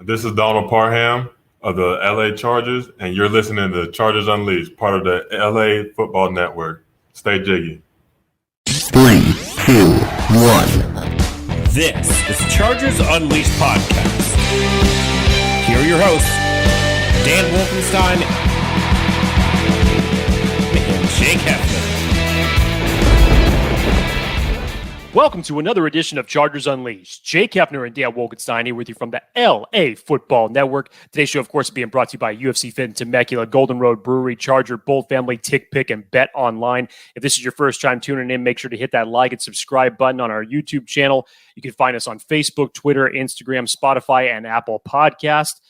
This is Donald Parham of the LA Chargers, and you're listening to Chargers Unleashed, part of the LAFB Network. Stay jiggy. 3, 2, 1. This is the Chargers Unleashed podcast. Here are your hosts, Dan Wolkenstein and Jake Hefner. Welcome to another edition of Chargers Unleashed. Jake Hefner and Dan Wolkenstein here with you from the LAFB Network. Today's show, of course, is being brought to you by UFC Fit and Temecula, Golden Road Brewery, Charger, Bolt Family, Tick Pick, and Bet Online. If this is your first time tuning in, make sure to hit that like and subscribe button on our YouTube channel. You can find us on Facebook, Twitter, Instagram, Spotify, and Apple Podcast.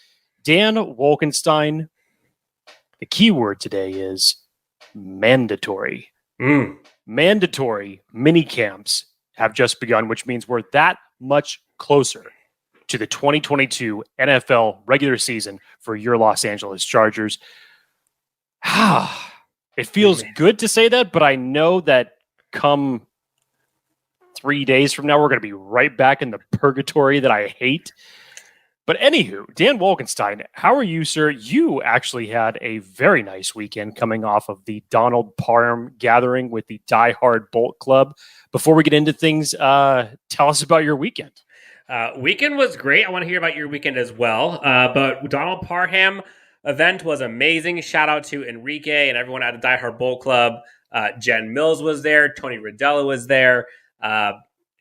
Dan Wolkenstein, the keyword today is mandatory. Mandatory minicamps have just begun, which means we're that much closer to the 2022 NFL regular season for your Los Angeles Chargers. It feels good to say that, but I know that come 3 days from now, we're going to be right back in the purgatory that I hate. But anywho, Dan Wolkenstein, how are you, sir? You actually had a very nice weekend coming off of the Donald Parham gathering with the Die Hard Bolt Club. Before we get into things, tell us about your weekend. Weekend was great. I want to hear about your weekend as well. But Donald Parham event was amazing. Shout out to Enrique and everyone at the Die Hard Bolt Club. Jen Mills was there. Tony Rodella was there.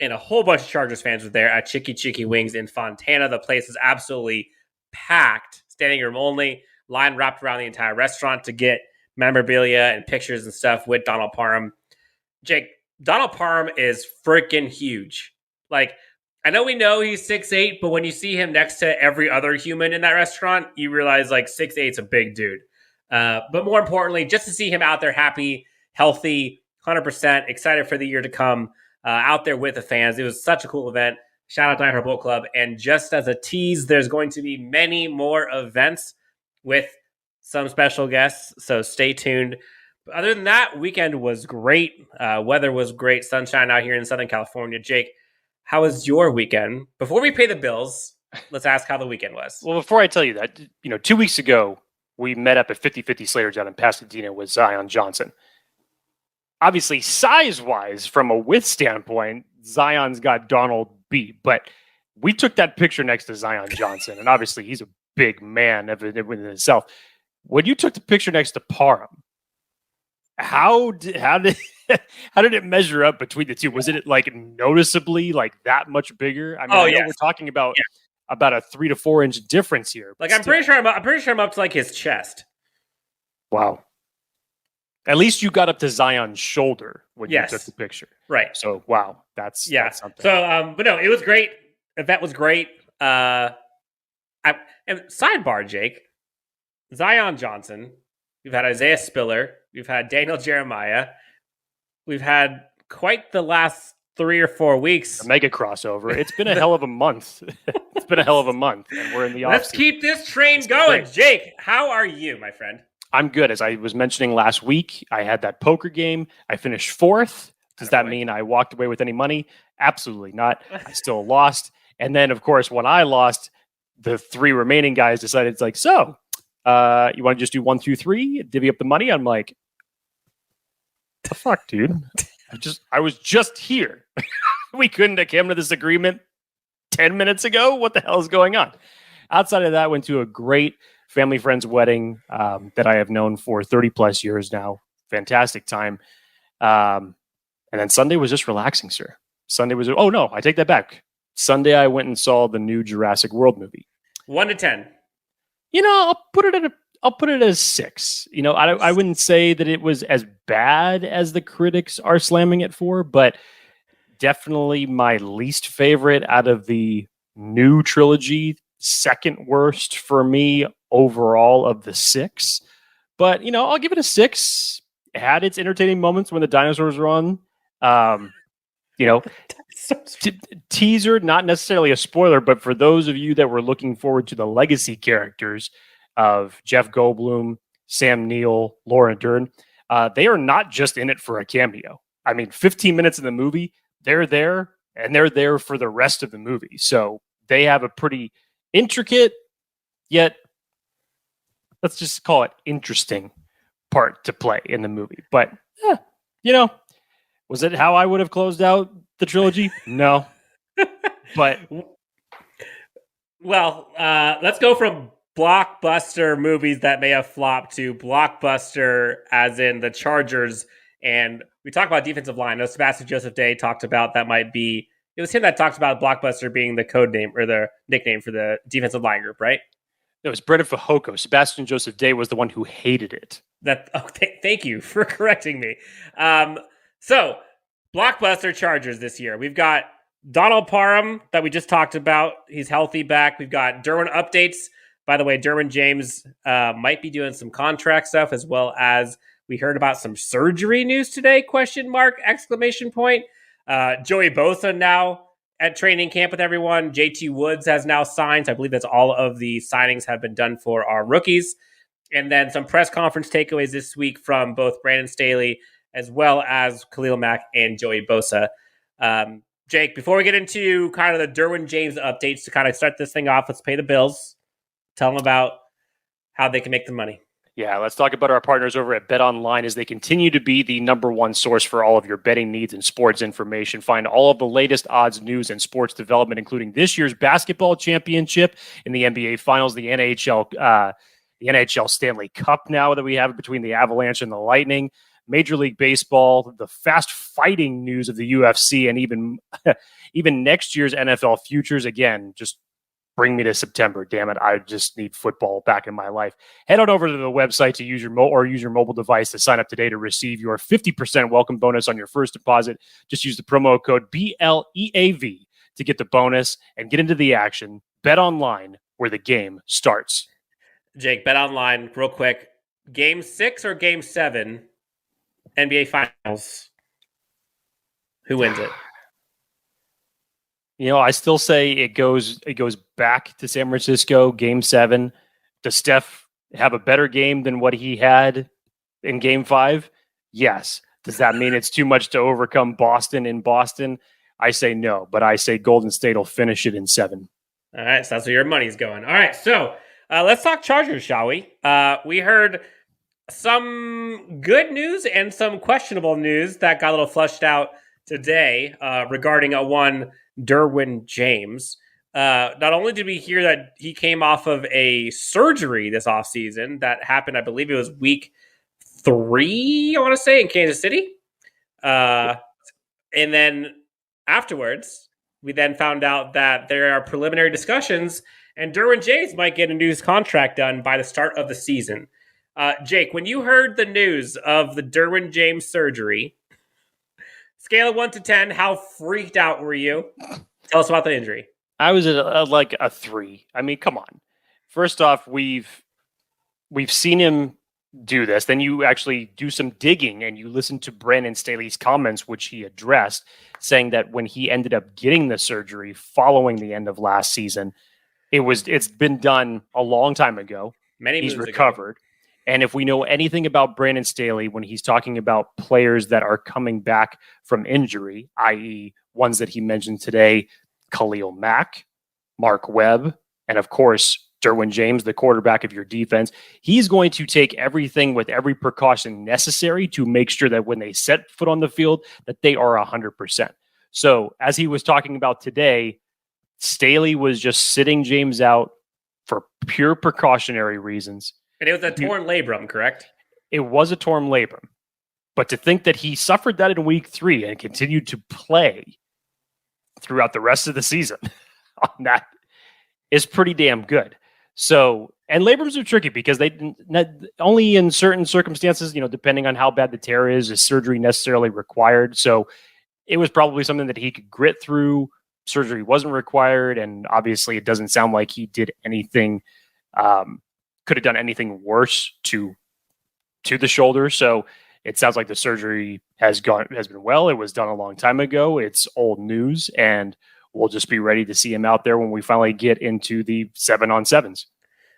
And a whole bunch of Chargers fans were there at Chicky Chicky Wings in Fontana. The place is absolutely packed, standing room only, line wrapped around the entire restaurant to get memorabilia and pictures and stuff with Donald Parham. Jake, Donald Parham is freaking huge. Like, I know he's 6'8", but when you see him next to every other human in that restaurant, you realize like 6'8" is a big dude. But more importantly, just to see him out there happy, healthy, 100%, excited for the year to come. Out there with the fans. It was such a cool event. Shout out to Die Hard Bolt Club. And just as a tease, there's going to be many more events with some special guests, so stay tuned. But other than that, weekend was great. Weather was great. Sunshine out here in Southern California. Jake, how was your weekend? Before we pay the bills, let's ask how the weekend was. Well, before I tell you that, 2 weeks ago, we met up at 50/50 Slater down in Pasadena with Zion Johnson. Obviously, size-wise, from a width standpoint, Zion's got Donald beat. But we took that picture next to Zion Johnson, and obviously he's a big man in himself. When you took the picture next to Parham, how did it measure up between the two? Was it like noticeably like that much bigger? I mean, we're talking about a 3 to 4 inch difference here. Like I'm pretty sure I'm up to like his chest. Wow. At least you got up to Zion's shoulder when you took the picture. Right. So, wow, that's something. So, but no, it was great. Event was great. And sidebar, Jake, Zion Johnson, we've had Isaiah Spiller, we've had Daniel Jeremiah, we've had quite the last 3 or 4 weeks. A mega crossover. It's been a hell of a month. It's been a hell of a month, and we're in the Let's keep this train going. Jake, how are you, my friend? I'm good. As I was mentioning last week, I had that poker game. I finished fourth. Does that mean I walked away with any money? Absolutely not. I still lost. And then, of course, when I lost, the 3 remaining guys decided, it's like, so, you want to just do 1, 2, 3, divvy up the money? I'm like, the fuck, dude? I was just here. We couldn't have come to this agreement 10 minutes ago? What the hell is going on? Outside of that, went to a great family friend's wedding that I have known for 30 plus years now. Fantastic time. And then Sunday was just relaxing, sir. I take that back. Sunday, I went and saw the new Jurassic World movie. 1 to 10. I'll put it as 6. I wouldn't say that it was as bad as the critics are slamming it for, but definitely my least favorite out of the new trilogy. Second worst for me overall of the 6. But, I'll give it a 6. It had its entertaining moments when the dinosaurs were on. Teaser, not necessarily a spoiler, but for those of you that were looking forward to the legacy characters of Jeff Goldblum, Sam Neill, Laura Dern, they are not just in it for a cameo. I mean, 15 minutes in the movie, they're there, and they're there for the rest of the movie. So they have a pretty intricate yet let's just call it interesting part to play in the movie. But, was it how I would have closed out the trilogy? No. But well, let's go from blockbuster movies that may have flopped to blockbuster as in the Chargers. And we talked about defensive line. No, Sebastian Joseph Day talked about that might be, it was him that talked about blockbuster being the code name or the nickname for the defensive line group, right? It was Brendan Fajoko. Sebastian Joseph Day was the one who hated it. Thank you for correcting me. So blockbuster Chargers this year. We've got Donald Parham that we just talked about. He's healthy back. We've got Derwin updates. By the way, Derwin James might be doing some contract stuff, as well as we heard about some surgery news today, question mark, exclamation point. Joey Bosa now at training camp with everyone. JT Woods has now signed. So I believe that's all of the signings have been done for our rookies. And then some press conference takeaways this week from both Brandon Staley as well as Khalil Mack and Joey Bosa. Jake, before we get into kind of the Derwin James updates to kind of start this thing off, let's pay the bills. Tell them about how they can make the money. Yeah, let's talk about our partners over at Bet Online as they continue to be the number one source for all of your betting needs and sports information. Find all of the latest odds, news, and sports development, including this year's basketball championship in the NBA Finals, the NHL Stanley Cup now that we have between the Avalanche and the Lightning, Major League Baseball, the fast fighting news of the UFC, and even next year's NFL futures. Again, just bring me to September. Damn it. I just need football back in my life. Head on over to the website to use your mobile device to sign up today to receive your 50% welcome bonus on your first deposit. Just use the promo code BLEAV to get the bonus and get into the action. Bet Online, where the game starts. Jake, Bet Online, real quick. Game 6 or Game 7, NBA Finals? Who wins it? I still say it goes back to San Francisco, Game 7. Does Steph have a better game than what he had in Game 5? Yes. Does that mean it's too much to overcome Boston in Boston? I say no, but I say Golden State will finish it in 7. All right, so that's where your money's going. All right, so let's talk Chargers, shall we? We heard some good news and some questionable news that got a little flushed out today regarding one Derwin James. Not only did we hear that he came off of a surgery this offseason that happened, I believe it was week 3, I want to say, in Kansas City. And then afterwards, we then found out that there are preliminary discussions and Derwin James might get a new contract done by the start of the season. Jake, when you heard the news of the Derwin James surgery, scale of 1 to 10, how freaked out were you? Tell us about the injury. I was at like a 3. I mean, come on. First off, we've seen him do this. Then you actually do some digging and you listen to Brandon Staley's comments, which he addressed, saying that when he ended up getting the surgery following the end of last season, it's been done a long time ago. He's recovered. Ago. And if we know anything about Brandon Staley, when he's talking about players that are coming back from injury, i.e. ones that he mentioned today, Khalil Mack, Mark Webb, and of course, Derwin James, the quarterback of your defense, he's going to take everything with every precaution necessary to make sure that when they set foot on the field, that they are 100%. So as he was talking about today, Staley was just sitting James out for pure precautionary reasons. And it was a torn labrum, correct? It was a torn labrum. But to think that he suffered that in week 3 and continued to play throughout the rest of the season on that is pretty damn good. So, and labrums are tricky because they only in certain circumstances, depending on how bad the tear is surgery necessarily required. So it was probably something that he could grit through. Surgery wasn't required. And obviously it doesn't sound like he did anything, could have done anything worse to the shoulder. So it sounds like the surgery has been well. It was done a long time ago. It's old news, and we'll just be ready to see him out there when we finally get into the 7-on-7s.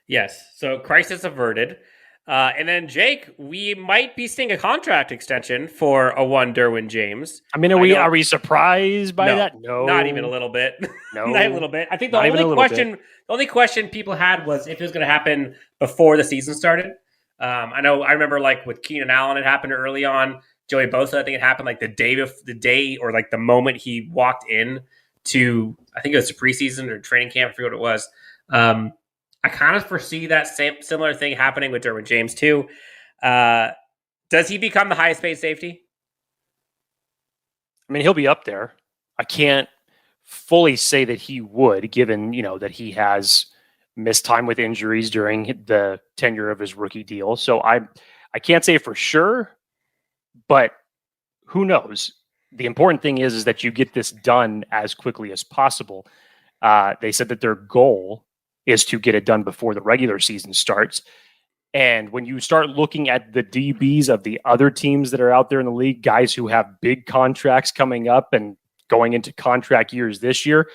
Yes. So crisis averted. And then Jake, we might be seeing a contract extension for a one Derwin James. I mean, are we surprised by that? No, not even a little bit. No, not a little bit. I think the only question people had was if it was going to happen before the season started. I remember like with Keenan Allen, it happened early on. Joey Bosa, I think it happened like the day or like the moment he walked in to, I think it was the preseason or training camp. I forget what it was. I kind of foresee that similar thing happening with Derwin James too. Does he become the highest paid safety? I mean, he'll be up there. I can't fully say that he would, given, that he has missed time with injuries during the tenure of his rookie deal. So I can't say for sure, but who knows? The important thing is that you get this done as quickly as possible. They said that their goal is to get it done before the regular season starts. And when you start looking at the DBs of the other teams that are out there in the league, guys who have big contracts coming up and going into contract years this year,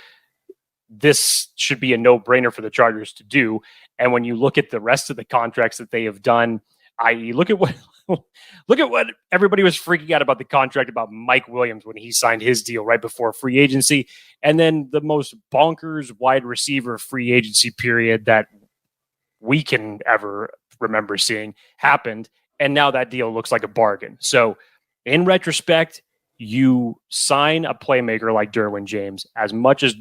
this should be a no-brainer for the Chargers to do. And when you look at the rest of the contracts that they have done, i.e., look at what everybody was freaking out about the contract about Mike Williams when he signed his deal right before free agency, and then the most bonkers wide receiver free agency period that we can ever remember seeing happened, and now that deal looks like a bargain. So in retrospect, you sign a playmaker like Derwin James. As much as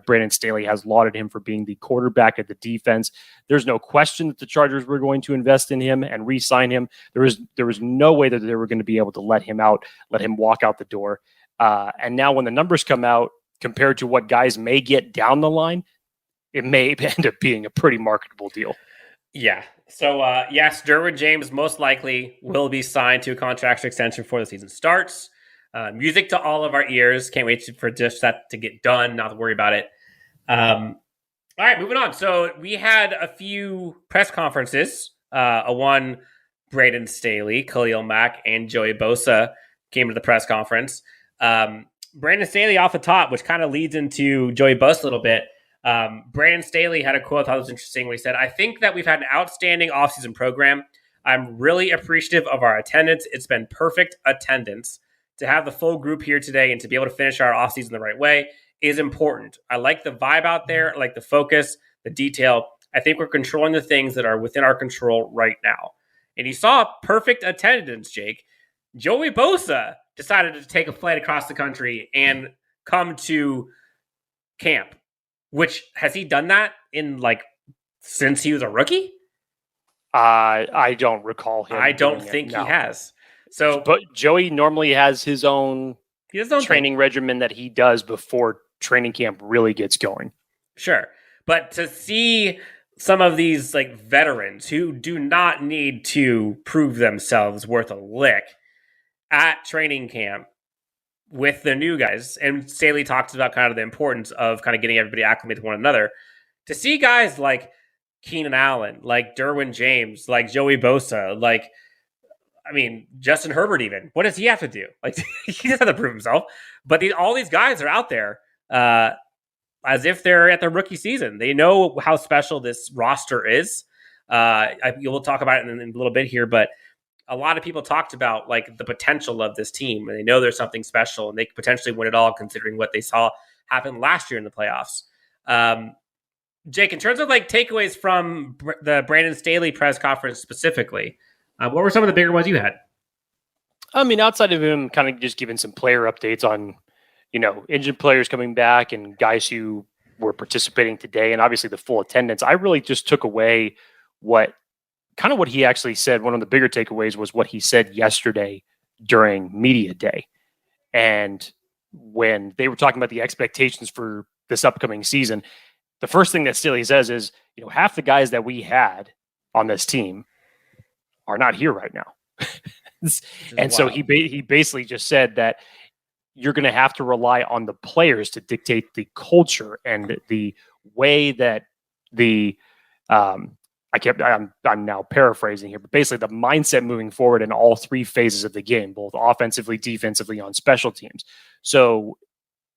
Brandon Staley has lauded him for being the quarterback of the defense, there's no question that the Chargers were going to invest in him and re-sign him. There was no way that they were going to be able to let him walk out the door. And now when the numbers come out, compared to what guys may get down the line, it may end up being a pretty marketable deal. Yeah. So, yes, Derwin James most likely will be signed to a contract extension before the season starts. Music to all of our ears. Can't wait for just that to get done. Not to worry about it. All right, moving on. So we had a few press conferences. One, Brandon Staley, Khalil Mack, and Joey Bosa came to the press conference. Brandon Staley off the top, which kind of leads into Joey Bosa a little bit. Brandon Staley had a quote I thought was interesting where he said, "I think that we've had an outstanding offseason program. I'm really appreciative of our attendance. It's been perfect attendance. To have the full group here today and to be able to finish our offseason the right way is important. I like the vibe out there. I like the focus, the detail. I think we're controlling the things that are within our control right now." And you saw perfect attendance, Jake. Joey Bosa decided to take a flight across the country and come to camp. Which, has he done that in since he was a rookie? I don't recall him. I don't think he has. So, but Joey normally has his own training regimen that he does before training camp really gets going. Sure. But to see some of these veterans who do not need to prove themselves worth a lick at training camp with the new guys, and Staley talks about kind of the importance of kind of getting everybody acclimated to one another, to see guys like Keenan Allen, like Derwin James, like Joey Bosa, Justin Herbert even. What does he have to do? He doesn't have to prove himself. But all these guys are out there as if they're at their rookie season. They know how special this roster is. We'll talk about it in a little bit here, but a lot of people talked about the potential of this team, and they know there's something special, and they could potentially win it all considering what they saw happen last year in the playoffs. Jake, in terms of takeaways from the Brandon Staley press conference specifically, what were some of the bigger ones you had? I mean, outside of him kind of just giving some player updates on, injured players coming back and guys who were participating today, and obviously the full attendance, I really just took away what he actually said. One of the bigger takeaways was what he said yesterday during media day. And when they were talking about the expectations for this upcoming season, the first thing that Staley says is, half the guys that we had on this team are not here right now. And so he basically just said that you're going to have to rely on the players to dictate the culture and the way that I'm now paraphrasing here, but basically the mindset moving forward in all three phases of the game, both offensively, defensively, on special teams. So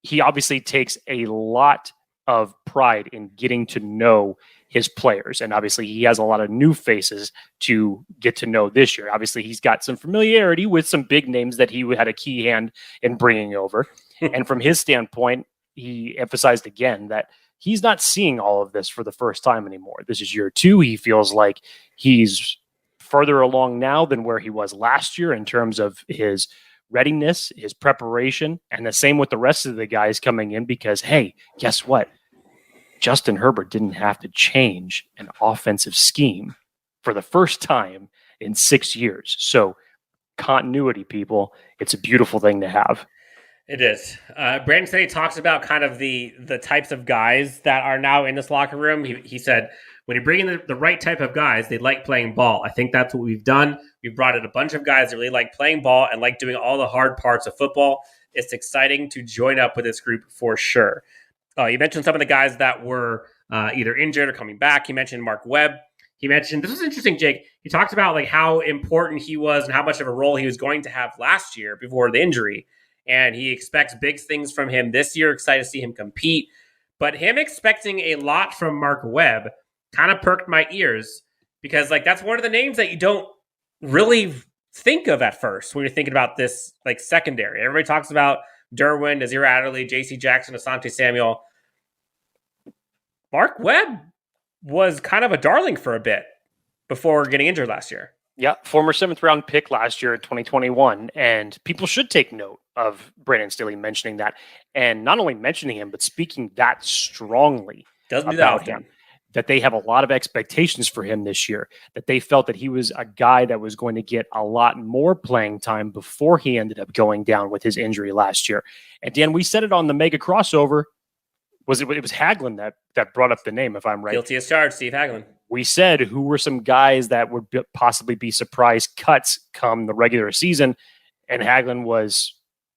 he obviously takes a lot of pride in getting to know his players. And obviously he has a lot of new faces to get to know this year. Obviously he's got some familiarity with some big names that he had a key hand in bringing over. And from his standpoint, he emphasized again that he's not seeing all of this for the first time anymore. This is year 2. He feels like he's further along now than where he was last year in terms of his readiness, his preparation, and the same with the rest of the guys coming in because, hey, guess what? Justin Herbert didn't have to change an offensive scheme for the first time in 6 years. So continuity, people, it's a beautiful thing to have. It is. Brandon Staley talks about kind of the types of guys that are now in this locker room. He said, when you bring in the right type of guys, they like playing ball. I think that's what we've done. We've brought in a bunch of guys that really like playing ball and like doing all the hard parts of football. It's exciting to join up with this group for sure. You mentioned some of the guys that were either injured or coming back. He mentioned Mark Webb. He mentioned, this was interesting, Jake. He talked about like how important he was and how much of a role he was going to have last year before the injury. And he expects big things from him this year. Excited to see him compete. But him expecting a lot from Mark Webb kind of perked my ears because like that's one of the names that you don't really think of at first when you're thinking about this like secondary. Everybody talks about Derwin, Nazir Adderley, J.C. Jackson, Asante Samuel. Mark Webb was kind of a darling for a bit before getting injured last year. Yeah, former 7th round pick last year in 2021. And people should take note of Brandon Staley mentioning that. And not only mentioning him, but speaking that strongly about him. That they have a lot of expectations for him this year, that they felt that he was a guy that was going to get a lot more playing time before he ended up going down with his injury last year. And Dan, we said it on the mega crossover. It was Hagelin that brought up the name, if I'm right. Guilty as charged, Steve Hagelin. We said who were some guys that would possibly be surprise cuts come the regular season. And Hagelin was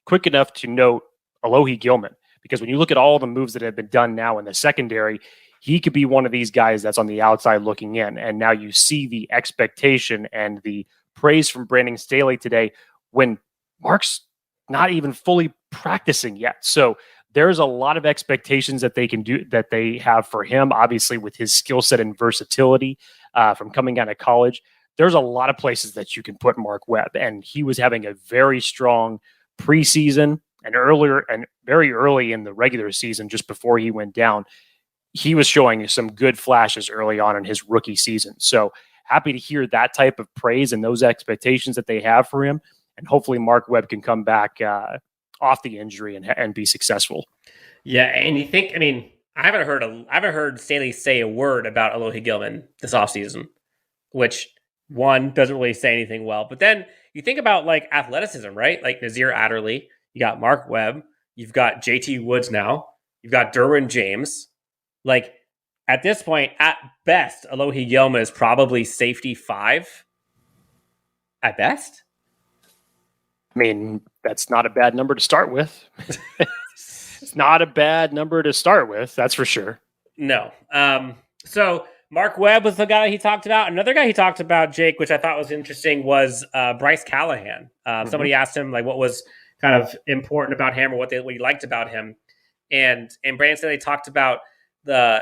quick enough to note Alohi Gilman, because when you look at all the moves that have been done now in the secondary, he could be one of these guys that's on the outside looking in. And now you see the expectation and the praise from Brandon Staley today when Mark's not even fully practicing yet. So there's a lot of expectations that they can do, that they have for him, obviously with his skill set and versatility from coming out of college. There's a lot of places that you can put Mark Webb, and he was having a very strong preseason and very early in the regular season, just before he went down. He was showing some good flashes early on in his rookie season. So happy to hear that type of praise and those expectations that they have for him. And hopefully Mark Webb can come back off the injury and be successful. Yeah. And you think, I haven't heard Staley say a word about Alohi Gilman this offseason, which one doesn't really say anything well. But then you think about like athleticism, right? Like Nazir Adderley, you got Mark Webb, you've got JT Woods now, you've got Derwin James. Like at this point, at best, Alohi Gilman is probably safety 5. At best. That's not a bad number to start with. It's not a bad number to start with. That's for sure. No. So Mark Webb was the guy he talked about. Another guy he talked about, Jake, which I thought was interesting, was Bryce Callahan. Somebody asked him like what was kind of important about him or what he liked about him. And Brandon Staley talked about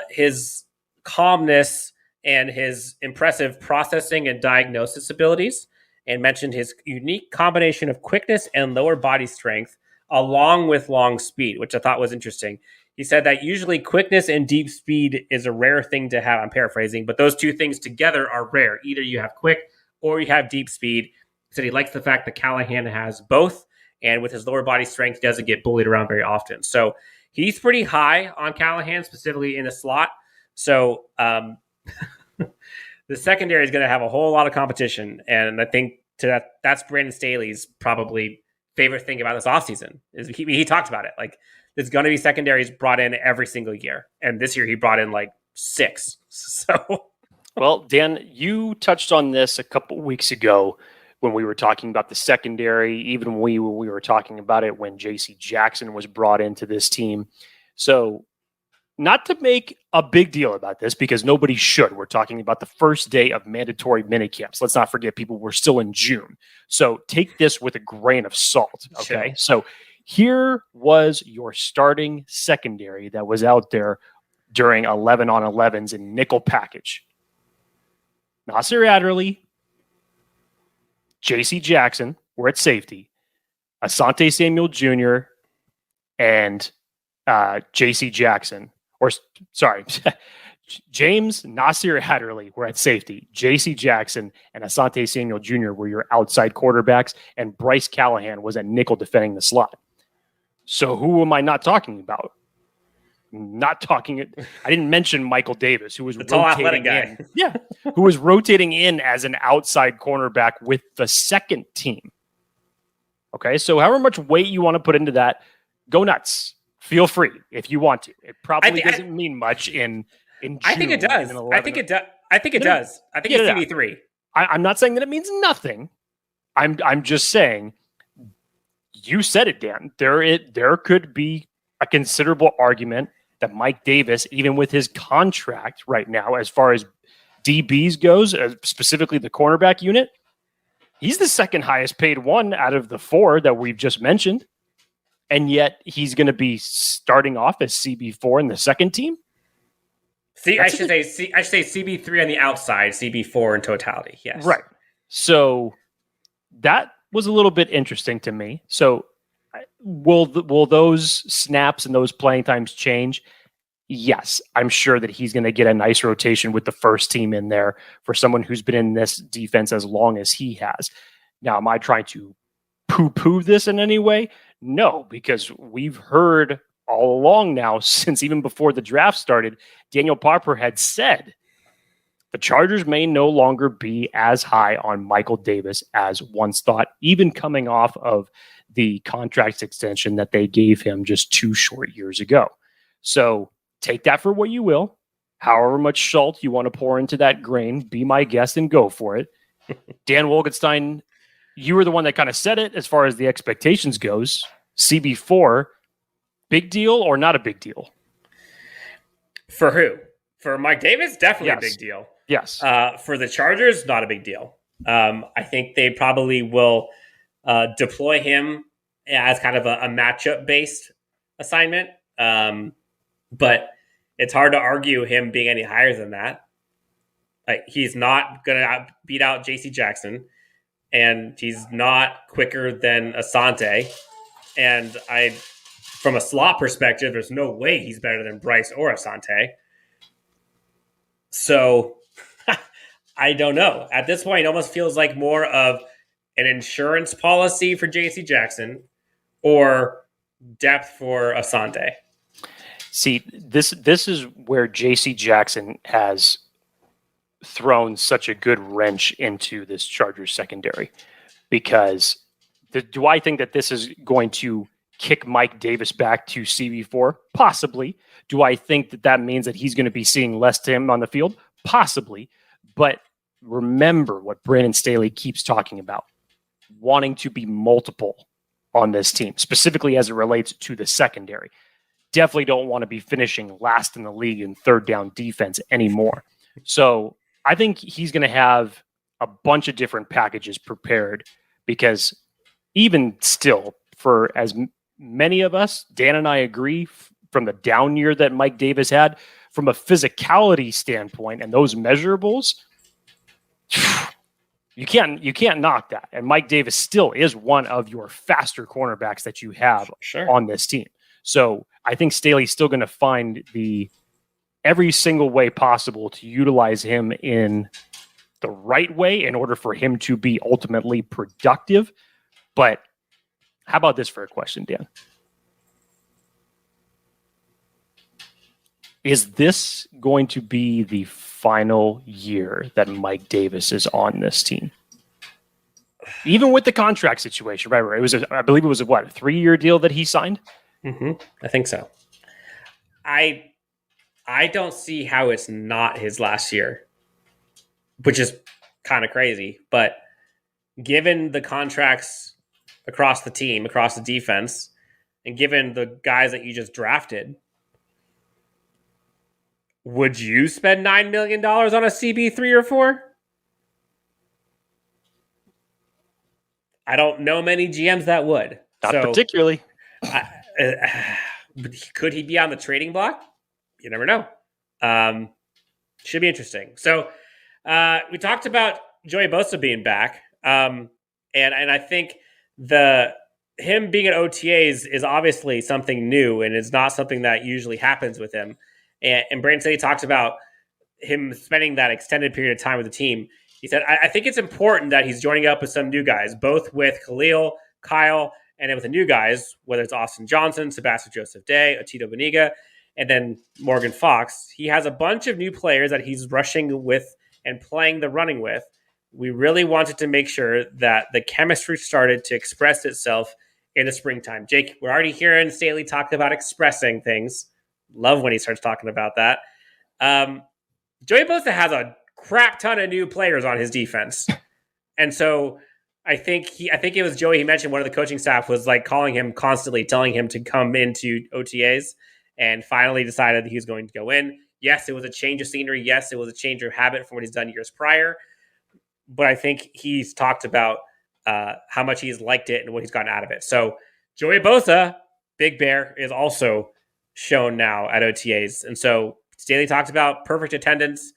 his calmness and his impressive processing and diagnosis abilities, and mentioned his unique combination of quickness and lower body strength along with long speed, which I thought was interesting. He said that usually quickness and deep speed is a rare thing to have. I'm paraphrasing, but those two things together are rare. Either you have quick or you have deep speed. He said he likes the fact that Callahan has both, and with his lower body strength, he doesn't get bullied around very often. So he's pretty high on Callahan, specifically in the slot. So the secondary is going to have a whole lot of competition. And I think that's Brandon Staley's probably favorite thing about this offseason. Is he talked about it. Like, there's going to be secondaries brought in every single year. And this year he brought in like 6. So, well, Dan, you touched on this a couple weeks ago when we were talking about the secondary, even when we were talking about it when J.C. Jackson was brought into this team. So not to make a big deal about this, because nobody should. We're talking about the first day of mandatory minicamps. Let's not forget, people, we're still in June. So take this with a grain of salt, okay? Sure. So here was your starting secondary that was out there during 11-on-11s in nickel package. Nasir Adderley, J.C. Jackson were at safety. Asante Samuel Jr. and J.C. Jackson, James Nasir Adderley were at safety. J.C. Jackson and Asante Samuel Jr. were your outside quarterbacks, and Bryce Callahan was at nickel defending the slot. So who am I not talking about? I didn't mention Michael Davis, who was the tall athletic guy. in. Yeah, who was rotating in as an outside cornerback with the second team. Okay, so however much weight you want to put into that, go nuts. Feel free if you want to. It probably doesn't mean much in June. I think it does. I think it does. I think it's CB3. I'm not saying that it means nothing. I'm just saying, you said it, Dan. There could be a considerable argument that Mike Davis, even with his contract right now, as far as DBs goes, specifically the cornerback unit, he's the second highest paid one out of the four that we've just mentioned. And yet he's going to be starting off as CB4 in the second team. I should say CB3 on the outside, CB4 in totality. Yes. Right. So that was a little bit interesting to me. So will those snaps and those playing times change? Yes, I'm sure that he's going to get a nice rotation with the first team in there for someone who's been in this defense as long as he has. Now, am I trying to poo-poo this in any way? No, because we've heard all along now, since even before the draft started, Daniel Popper had said the Chargers may no longer be as high on Michael Davis as once thought, even coming off of the contract extension that they gave him just 2 short years ago. So take that for what you will. However much salt you want to pour into that grain, be my guest and go for it. Dan Wolkenstein, you were the one that kind of said it as far as the expectations goes. CB4, big deal or not a big deal? For who? For Mike Davis? Definitely Yes. a big deal. Yes. For the Chargers, not a big deal. I think they probably will deploy him as kind of a matchup-based assignment. But it's hard to argue him being any higher than that. He's not going to beat out J.C. Jackson, and he's not quicker than Asante. And from a slot perspective, there's no way he's better than Bryce or Asante. So I don't know. At this point, it almost feels like more of an insurance policy for J.C. Jackson or depth for Asante. See, this is where J.C. Jackson has thrown such a good wrench into this Chargers secondary, because do I think that this is going to kick Mike Davis back to CB4? Possibly. Do I think that that means that he's going to be seeing less to him on the field? Possibly. But remember what Brandon Staley keeps talking about, wanting to be multiple on this team, specifically as it relates to the secondary. Definitely don't want to be finishing last in the league in third down defense anymore. So I think he's going to have a bunch of different packages prepared, because even still, for as many of us, Dan and I agree, from the down year that Mike Davis had, from a physicality standpoint and those measurables, you can't knock that. And Mike Davis still is one of your faster cornerbacks that you have on this team. So I think Staley's still going to find every single way possible to utilize him in the right way in order for him to be ultimately productive. But how about this for a question, Dan? Is this going to be the final year that Mike Davis is on this team? Even with the contract situation, right? It was, I believe it was a 3-year deal that he signed? Mm-hmm. I think so. I don't see how it's not his last year, which is kind of crazy. But given the contracts across the team, across the defense, and given the guys that you just drafted, would you spend $9 million on a CB3 or 4? I don't know many GMs that would. Not particularly. Could he be on the trading block? You never know. Should be interesting. So we talked about Joey Bosa being back, and I think him being at OTAs is obviously something new, and it's not something that usually happens with him. And Brandon Staley talked about him spending that extended period of time with the team. He said, I think it's important that he's joining up with some new guys, both with Khalil, Kyle, and then with the new guys, whether it's Austin Johnson, Sebastian Joseph Day, Atito Beniga, and then Morgan Fox. He has a bunch of new players that he's rushing with and playing the running with. We really wanted to make sure that the chemistry started to express itself in the springtime. Jake, we're already hearing Staley talk about expressing things. Love when he starts talking about that. Joey Bosa has a crap ton of new players on his defense. And so I think it was Joey, he mentioned one of the coaching staff was like calling him constantly, telling him to come into OTAs, and finally decided that he was going to go in. Yes, it was a change of scenery. Yes, it was a change of habit from what he's done years prior. But I think he's talked about how much he's liked it and what he's gotten out of it. So Joey Bosa, Big Bear, is also shown now at OTAs. And so Staley talked about perfect attendance,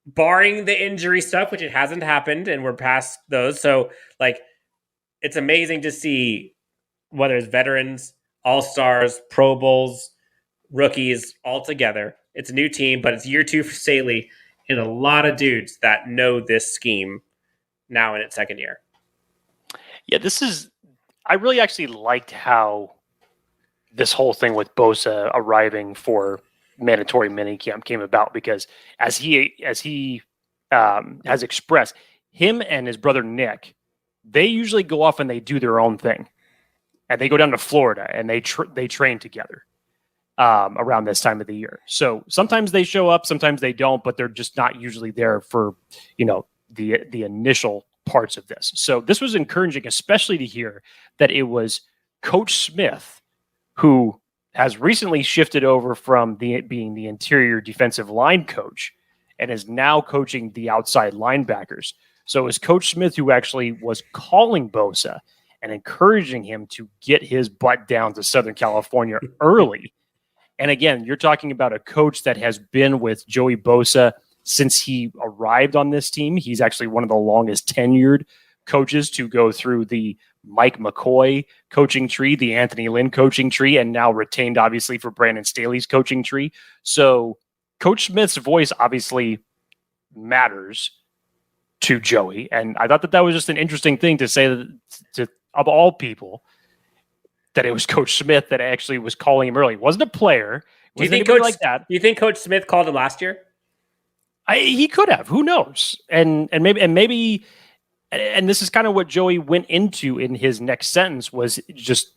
barring the injury stuff, which it hasn't happened, and we're past those. So, it's amazing to see whether it's veterans, all-stars, Pro Bowls, rookies, all together. It's a new team, but it's year 2 for Staley and a lot of dudes that know this scheme now in its second year. Yeah, I really actually liked how this whole thing with Bosa arriving for mandatory minicamp came about, because as he has expressed, him and his brother Nick, they usually go off and they do their own thing, and they go down to Florida and they train together around this time of the year. So sometimes they show up, sometimes they don't, but they're just not usually there for the initial parts of this. So this was encouraging, especially to hear that it was Coach Smith who has recently shifted over from being the interior defensive line coach and is now coaching the outside linebackers. So it was Coach Smith who actually was calling Bosa and encouraging him to get his butt down to Southern California early. And again, you're talking about a coach that has been with Joey Bosa since he arrived on this team. He's actually one of the longest tenured coaches to go through the Mike McCoy coaching tree, the Anthony Lynn coaching tree, and now retained, obviously, for Brandon Staley's coaching tree. So Coach Smith's voice obviously matters to Joey. And I thought that was just an interesting thing to say, that of all people, that it was Coach Smith that actually was calling him early. It wasn't a player. Do you think Coach Smith called him last year? He could have. Who knows? And maybe this is kind of what Joey went into in his next sentence, was just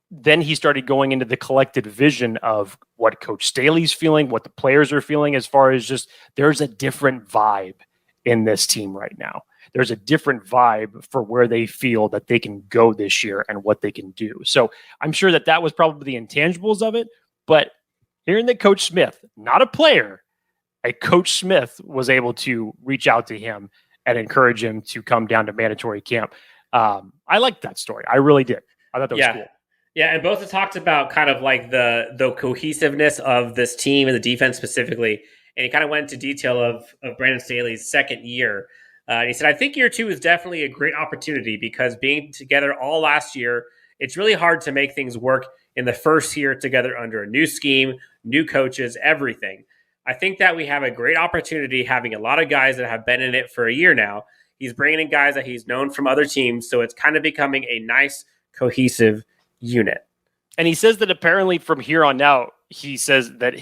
then he started going into the collected vision of what Coach Staley's feeling, what the players are feeling, as far as just there's a different vibe in this team right now. There's a different vibe for where they feel that they can go this year and what they can do. So I'm sure that was probably the intangibles of it, but hearing that Coach Smith, not a player, a Coach Smith was able to reach out to him and encourage him to come down to mandatory camp. I liked that story. I really did. I thought that was cool. Yeah, and both have talked about kind of like the cohesiveness of this team and the defense specifically. And he kind of went into detail of Brandon Staley's second year. He said, I think year 2 is definitely a great opportunity, because being together all last year, it's really hard to make things work in the first year together under a new scheme, new coaches, everything. I think that we have a great opportunity having a lot of guys that have been in it for a year now. He's bringing in guys that he's known from other teams, so it's kind of becoming a nice, cohesive unit. And he says that apparently from here on out, he says that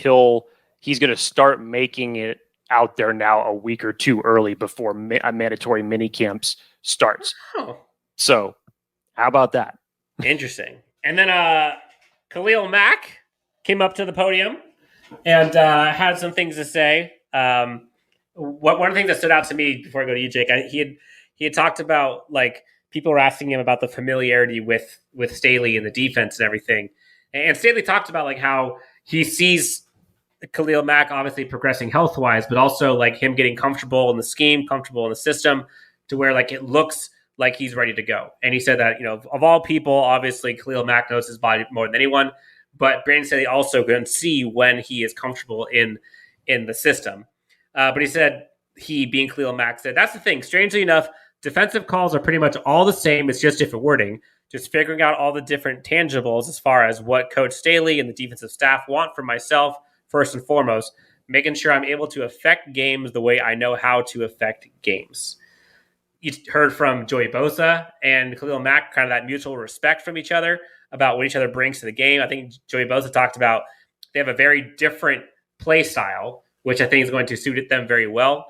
he's going to start making it out there now a week or two early before a mandatory mini camps starts. Oh. So how about that? Interesting. And then Khalil Mack came up to the podium and had some things to say. One of the things that stood out to me before I go to you, Jake, he had talked about, like, people were asking him about the familiarity with Staley and the defense and everything. And Staley talked about, like, how he sees Khalil Mack obviously progressing health-wise, but also, like, him getting comfortable in the scheme, comfortable in the system, to where, like, it looks like he's ready to go. And he said that, of all people, obviously Khalil Mack knows his body more than anyone, but Brandon Staley also can see when he is comfortable in the system. But he said, he being Khalil Mack said, that's the thing. Strangely enough, defensive calls are pretty much all the same. It's just different wording. Just figuring out all the different tangibles as far as what Coach Staley and the defensive staff want from myself, first and foremost, making sure I'm able to affect games the way I know how to affect games. You heard from Joey Bosa and Khalil Mack, kind of that mutual respect from each other about what each other brings to the game. I think Joey Bosa talked about they have a very different play style, which I think is going to suit them very well.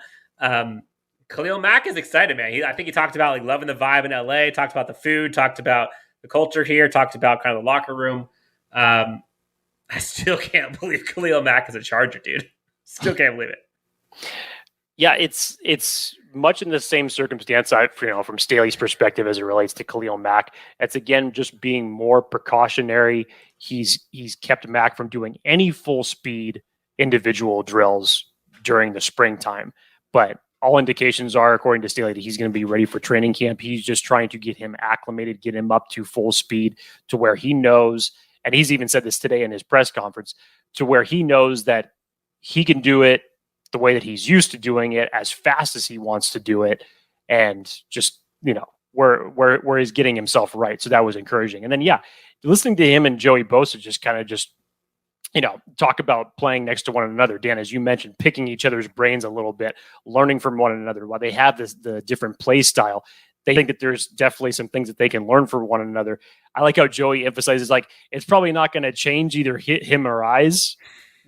Khalil Mack is excited, man. I think he talked about like loving the vibe in LA, talked about the food, talked about the culture here, talked about kind of the locker room. I still can't believe Khalil Mack is a Charger, dude. Still can't believe it. Yeah, it's much in the same circumstance, from Staley's perspective as it relates to Khalil Mack. It's again just being more precautionary. He's kept Mack from doing any full speed individual drills during the springtime, but all indications are, according to Staley, that he's going to be ready for training camp. He's just trying to get him acclimated, get him up to full speed to where he knows, and he's even said this today in his press conference, to where he knows that he can do it the way that he's used to doing it, as fast as he wants to do it, and just, where he's getting himself right. So that was encouraging. And then, listening to him and Joey Bosa just talk about playing next to one another. Dan, as you mentioned, picking each other's brains a little bit, learning from one another. While they have the different play style, they think that there's definitely some things that they can learn from one another. I like how Joey emphasizes, like, it's probably not going to change either him or I's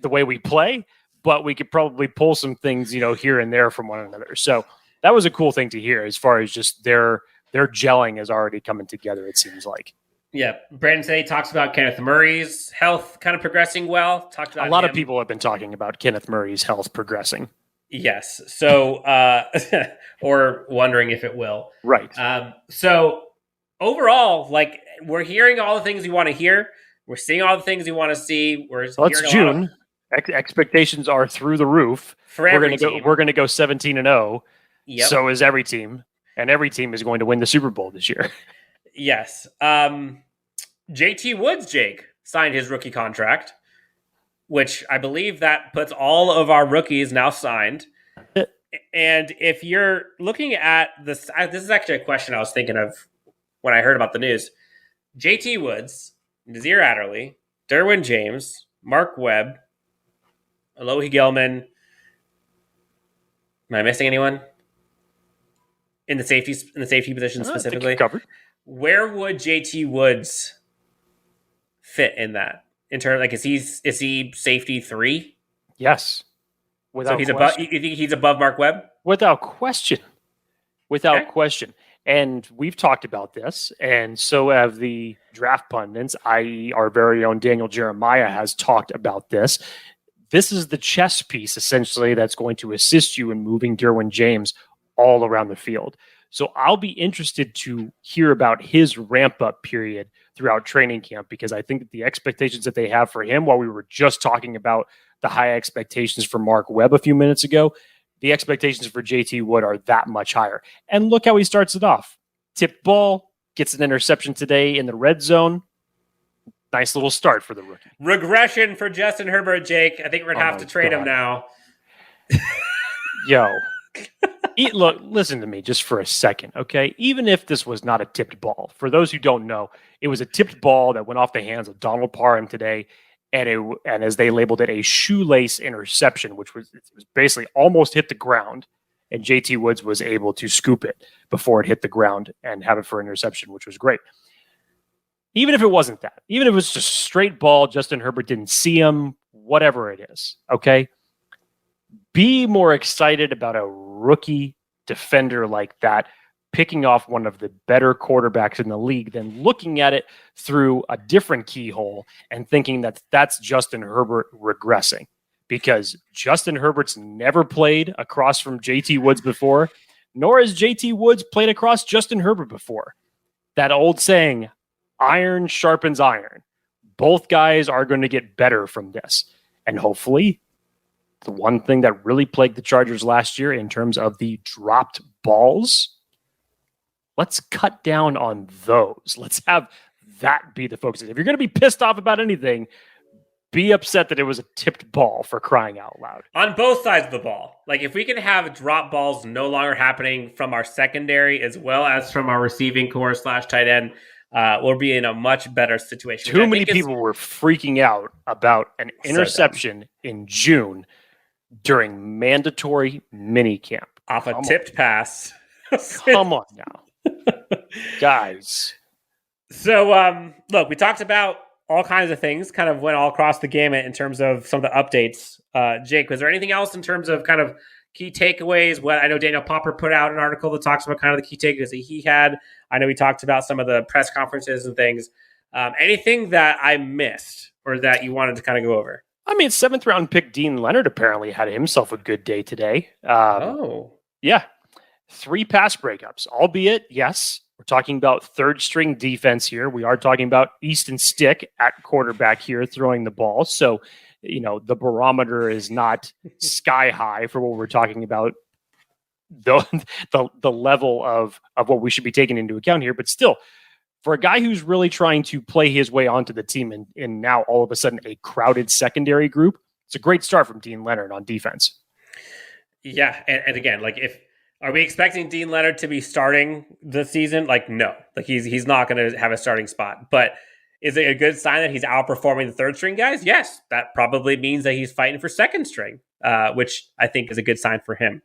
the way we play, but we could probably pull some things, here and there from one another. So that was a cool thing to hear, as far as just their gelling is already coming together, it seems like. Yeah, Brandon today talks about Kenneth Murray's health kind of progressing well. Talked about a lot of people have been talking about Kenneth Murray's health progressing. Yes. So, or wondering if it will. Right. So overall, like, we're hearing all the things we want to hear. We're seeing all the things we want to see. It's June. Expectations are through the roof. We're going to go 17-0. Yep. So is every team, and every team is going to win the Super Bowl this year. Yes. JT Woods, Jake, signed his rookie contract, which I believe that puts all of our rookies now signed. And if you're looking at this is actually a question I was thinking of when I heard about the news. JT Woods, Nazir Adderley, Derwin James, Mark Webb, Alohi Gelman. Am I missing anyone? In the safety position specifically? Covered. Where would JT Woods fit in that? In terms, like, is he safety 3? Yes. So he's above. You think he's above Mark Webb? Without question. Question. And we've talked about this, and so have the draft pundits. Our very own Daniel Jeremiah has talked about this. This is the chess piece, essentially, that's going to assist you in moving Derwin James all around the field. So I'll be interested to hear about his ramp-up period throughout training camp, because I think that the expectations that they have for him, while we were just talking about the high expectations for Mark Webb a few minutes ago, the expectations for JT Wood are that much higher. And look how he starts it off. Tipped ball, gets an interception today in the red zone. Nice little start for the rookie. Regression for Justin Herbert, Jake. I think we're going to have to trade him now. Yo. Look, listen to me just for a second, okay? Even if this was not a tipped ball, for those who don't know, it was a tipped ball that went off the hands of Donald Parham today, and as they labeled it, a shoelace interception, which was basically almost hit the ground, and JT Woods was able to scoop it before it hit the ground and have it for interception, which was great. Even if it wasn't that, even if it was just a straight ball, Justin Herbert didn't see him, whatever it is, okay? Be more excited about a rookie defender like that picking off one of the better quarterbacks in the league than looking at it through a different keyhole and thinking that that's Justin Herbert regressing, because Justin Herbert's never played across from JT Woods before, nor has JT Woods played across Justin Herbert before. That old saying, iron sharpens iron. Both guys are going to get better from this. And hopefully, the one thing that really plagued the Chargers last year in terms of the dropped balls, let's cut down on those. Let's have that be the focus. If you're going to be pissed off about anything, be upset that it was a tipped ball, for crying out loud. On both sides of the ball. Like, if we can have drop balls no longer happening from our secondary as well as from our receiving core / tight end, we'll be in a much better situation. Too many people were freaking out about an interception in June during mandatory minicamp. Off a tipped pass. Come on now. Guys. So, look, we talked about all kinds of things, kind of went all across the gamut in terms of some of the updates. Jake, was there anything else in terms of kind of key takeaways? What I know Daniel Popper put out an article that talks about kind of the key takeaways that he had. I know we talked about some of the press conferences and things. Anything that I missed or that you wanted to kind of go over? I mean, 7th round pick Dean Leonard apparently had himself a good day today. Yeah. 3 pass breakups, albeit, yes, we're talking about third string defense here. We are talking about Easton Stick at quarterback here throwing the ball. So, the barometer is not sky high for what we're talking about, the level of what we should be taking into account here. But still, for a guy who's really trying to play his way onto the team and now all of a sudden a crowded secondary group, it's a great start from Dean Leonard on defense. Yeah. And again, like, are we expecting Dean Leonard to be starting the season? Like, no. Like, he's not going to have a starting spot. But is it a good sign that he's outperforming the third string guys? Yes. That probably means that he's fighting for second string, which I think is a good sign for him.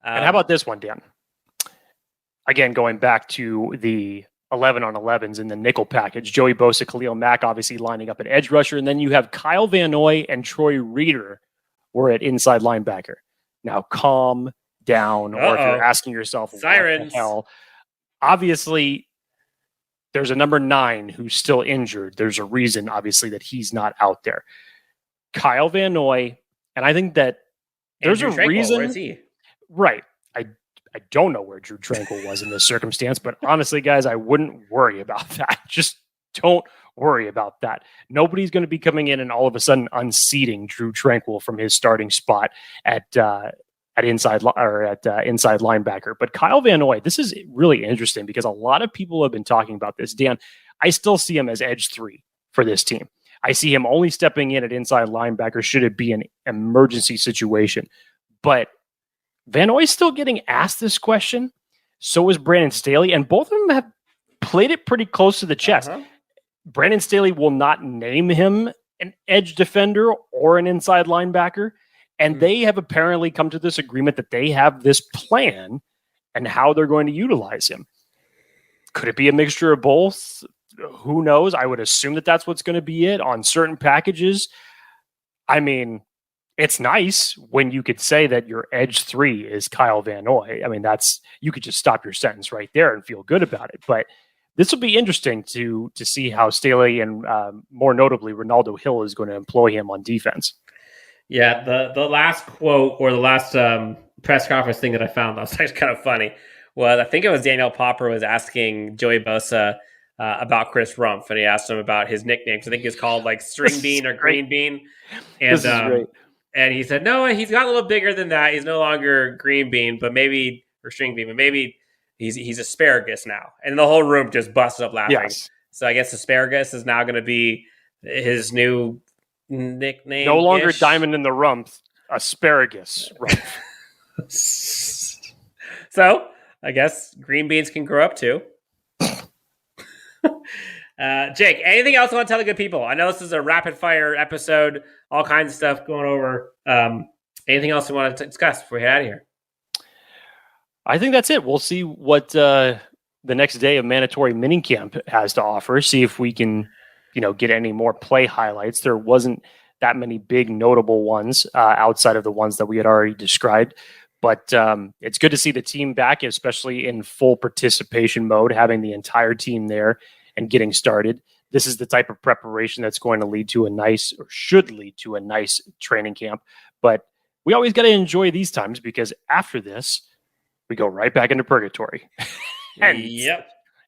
And how about this one, Dan? Again, going back to the 11 on 11s in the nickel package, Joey Bosa, Khalil Mack obviously lining up at edge rusher. And then you have Kyle Van Noy and Troy Reeder were at inside linebacker. Now, calm down, or if you're asking yourself, sirens. What the hell? Obviously, there's a number 9 who's still injured. There's a reason, obviously, that he's not out there. Kyle Van Noy, and I think that there's Andrew a Tranquil, reason. where is he? Right. I don't know where Drew Tranquil was in this circumstance, but honestly, guys, I wouldn't worry about that. Just don't worry about that. Nobody's going to be coming in and all of a sudden unseating Drew Tranquil from his starting spot at inside linebacker. But Kyle Van Noy, this is really interesting because a lot of people have been talking about this. Dan, I still see him as edge 3 for this team. I see him only stepping in at inside linebacker should it be an emergency situation. But Van Noy's still getting asked this question. So is Brandon Staley, and both of them have played it pretty close to the chest. Brandon Staley will not name him an edge defender or an inside linebacker. And they have apparently come to this agreement that they have this plan and how they're going to utilize him. Could it be a mixture of both? Who knows? I would assume that that's what's going to be it on certain packages. I mean, it's nice when you could say that your edge 3 is Kyle Van Noy. I mean, you could just stop your sentence right there and feel good about it. But this will be interesting to see how Staley and more notably Ronaldo Hill is going to employ him on defense. Yeah, the last quote or the last press conference thing that I found that was actually kind of funny was, I think it was Daniel Popper was asking Joey Bosa about Chris Rumpf, and he asked him about his nicknames. I think he's called like String Bean or Green Bean. And, this is great. And he said, no, he's got a little bigger than that. He's no longer Green Bean, but maybe, or String Bean, but maybe he's Asparagus now. And the whole room just busted up laughing. Yes. So I guess Asparagus is now going to be his new nickname. No longer Diamond in the Rump, Asparagus. So I guess green beans can grow up too. Jake, anything else you want to tell the good people? I know this is a rapid fire episode, all kinds of stuff going over. Anything else you want to discuss before we head out of here? I think that's it. We'll see what the next day of mandatory minicamp has to offer. See if we can, get any more play highlights. There wasn't that many big notable ones outside of the ones that we had already described. But it's good to see the team back, especially in full participation mode, having the entire team there and getting started. This is the type of preparation that's going to lead to should lead to a nice training camp. But we always got to enjoy these times because after this, we go right back into purgatory. And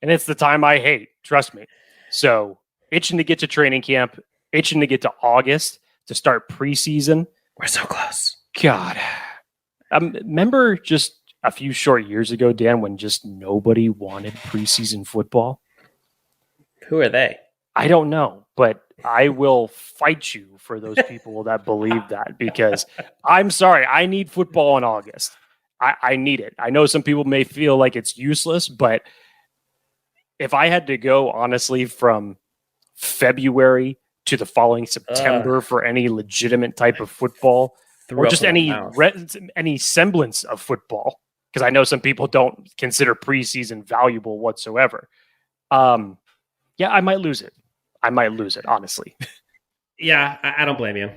it's the time I hate, trust me. So itching to get to training camp, itching to get to August to start preseason. We're so close. God. Remember just a few short years ago, Dan, when just nobody wanted preseason football? Who are they? I don't know, but I will fight you for those people that believe that, because I'm sorry, I need football in August. I need it. I know some people may feel like it's useless, but if I had to go honestly from February to the following September for any legitimate type of football, or just any semblance of football, because I know some people don't consider preseason valuable whatsoever. Yeah, I might lose it. Honestly. Yeah, I don't blame you.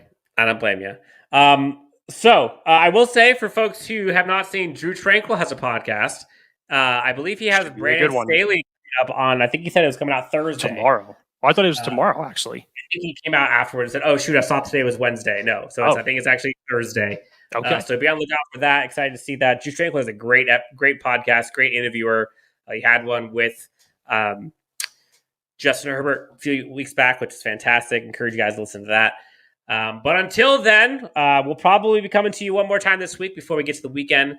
So I will say, for folks who have not seen, Drew Tranquil has a podcast. I believe he has Brandon Staley up on. I think he said it was coming out Thursday. Tomorrow. Oh, I thought it was tomorrow, actually. I think he came out afterwards and said, "Oh shoot, I saw today was Wednesday." No, so I think it's actually Thursday. Okay. So be on the lookout for that. Excited to see that. Drew Tranquil is a great podcast, great interviewer. He had one with Justin Herbert a few weeks back, which is fantastic. Encourage you guys to listen to that. But until then, we'll probably be coming to you one more time this week before we get to the weekend.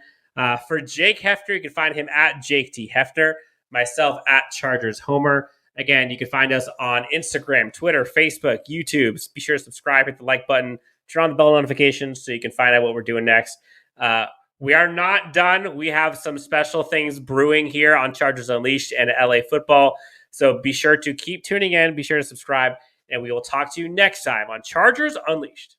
For Jake Hefner, you can find him at Jake T. Hefner, myself at Chargers Homer. Again, you can find us on Instagram, Twitter, Facebook, YouTube. Be sure to subscribe, hit the like button, turn on the bell notifications so you can find out what we're doing next. We are not done. We have some special things brewing here on Chargers Unleashed and LA football. So be sure to keep tuning in. Be sure to subscribe, and we will talk to you next time on Chargers Unleashed.